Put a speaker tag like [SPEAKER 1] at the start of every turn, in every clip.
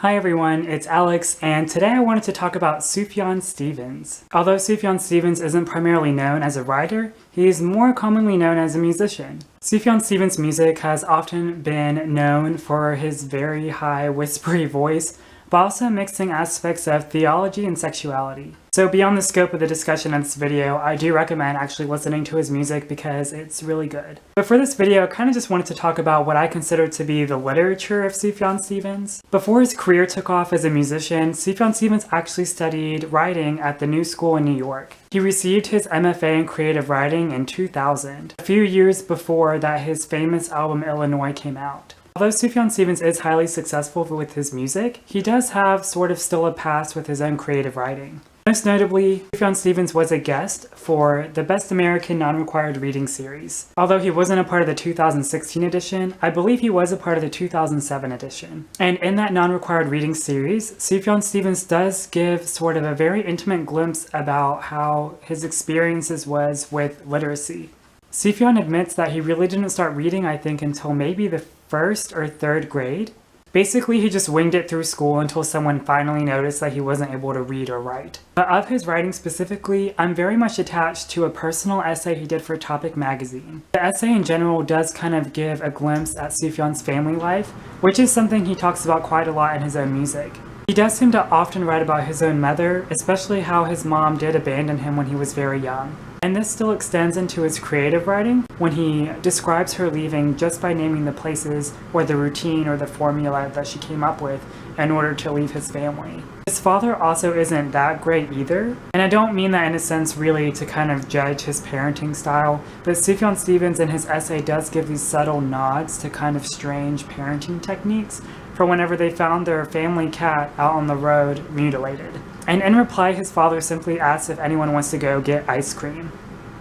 [SPEAKER 1] Hi everyone, it's Alex, and today I wanted to talk about Sufjan Stevens. Although Sufjan Stevens isn't primarily known as a writer, he is more commonly known as a musician. Sufjan Stevens' music has often been known for his very high, whispery voice, but also mixing aspects of theology and sexuality. So beyond the scope of the discussion in this video, I do recommend actually listening to his music because it's really good. But for this video, I kind of just wanted to talk about what I consider to be the literature of Sufjan Stevens. Before his career took off as a musician, Sufjan Stevens actually studied writing at the New School in New York. He received his MFA in creative writing in 2000, a few years before that his famous album Illinois came out. Although Sufjan Stevens is highly successful with his music, he does have sort of still a past with his own creative writing. Most notably, Sufjan Stevens was a guest for the Best American Non-Required Reading series. Although he wasn't a part of the 2016 edition, I believe he was a part of the 2007 edition. And in that non-required reading series, Sufjan Stevens does give sort of a very intimate glimpse about how his experiences was with literacy. Sufjan admits that he really didn't start reading, I think, until maybe the first or third grade. Basically, he just winged it through school until someone finally noticed that he wasn't able to read or write. But of his writing specifically, I'm very much attached to a personal essay he did for Topic magazine. The essay in general does kind of give a glimpse at Sufjan's family life, which is something he talks about quite a lot in his own music. He does seem to often write about his own mother, especially how his mom did abandon him when he was very young. And this still extends into his creative writing when he describes her leaving just by naming the places or the routine or the formula that she came up with in order to leave his family. His father also isn't that great either, and I don't mean that in a sense really to kind of judge his parenting style, but Sufjan Stevens in his essay does give these subtle nods to kind of strange parenting techniques for whenever they found their family cat out on the road mutilated. And in reply, his father simply asks if anyone wants to go get ice cream.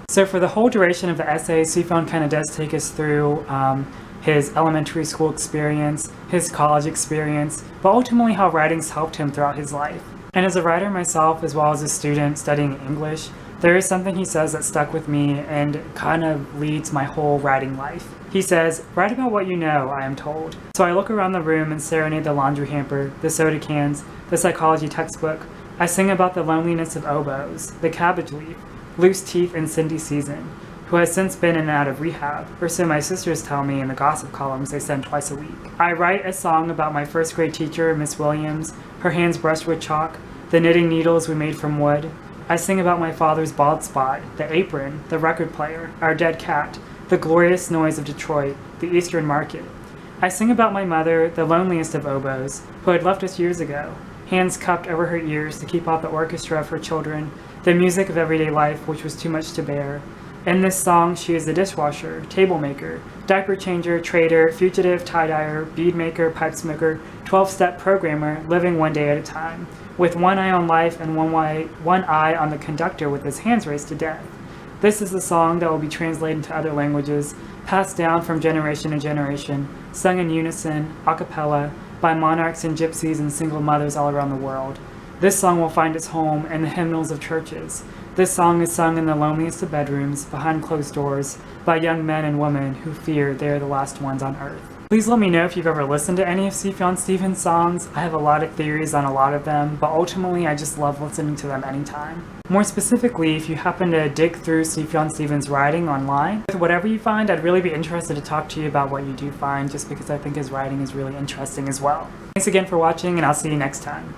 [SPEAKER 1] So for the whole duration of the essay, Sufjan kind of does take us through his elementary school experience, his college experience, but ultimately how writing's helped him throughout his life. And as a writer myself, as well as a student studying English, there is something he says that stuck with me and kind of leads my whole writing life. He says, "Write about what you know, I am told." So I look around the room and serenade the laundry hamper, the soda cans, the psychology textbook. I sing about the loneliness of oboes, the cabbage leaf, loose teeth in Cindy Season, who has since been in and out of rehab, or so my sisters tell me in the gossip columns they send twice a week. I write a song about my first grade teacher, Miss Williams, her hands brushed with chalk, the knitting needles we made from wood. I sing about my father's bald spot, the apron, the record player, our dead cat, the glorious noise of Detroit, the Eastern Market. I sing about my mother, the loneliest of oboes, who had left us years ago, hands cupped over her ears to keep out the orchestra of her children, the music of everyday life which was too much to bear. In this song, she is the dishwasher, table maker, diaper changer, trader, fugitive, tie-dyer, bead maker, pipe smoker, 12-step programmer, living one day at a time, with one eye on life and one eye on the conductor with his hands raised to death. This is the song that will be translated into other languages, passed down from generation to generation, sung in unison, a cappella, by monarchs and gypsies and single mothers all around the world. This song will find its home in the hymnals of churches. This song is sung in the loneliest of bedrooms, behind closed doors, by young men and women who fear they are the last ones on earth. Please let me know if you've ever listened to any of Sufjan Stevens' songs. I have a lot of theories on a lot of them, but ultimately I just love listening to them anytime. More specifically, if you happen to dig through Sufjan Stevens' writing online, with whatever you find, I'd really be interested to talk to you about what you do find, just because I think his writing is really interesting as well. Thanks again for watching, and I'll see you next time.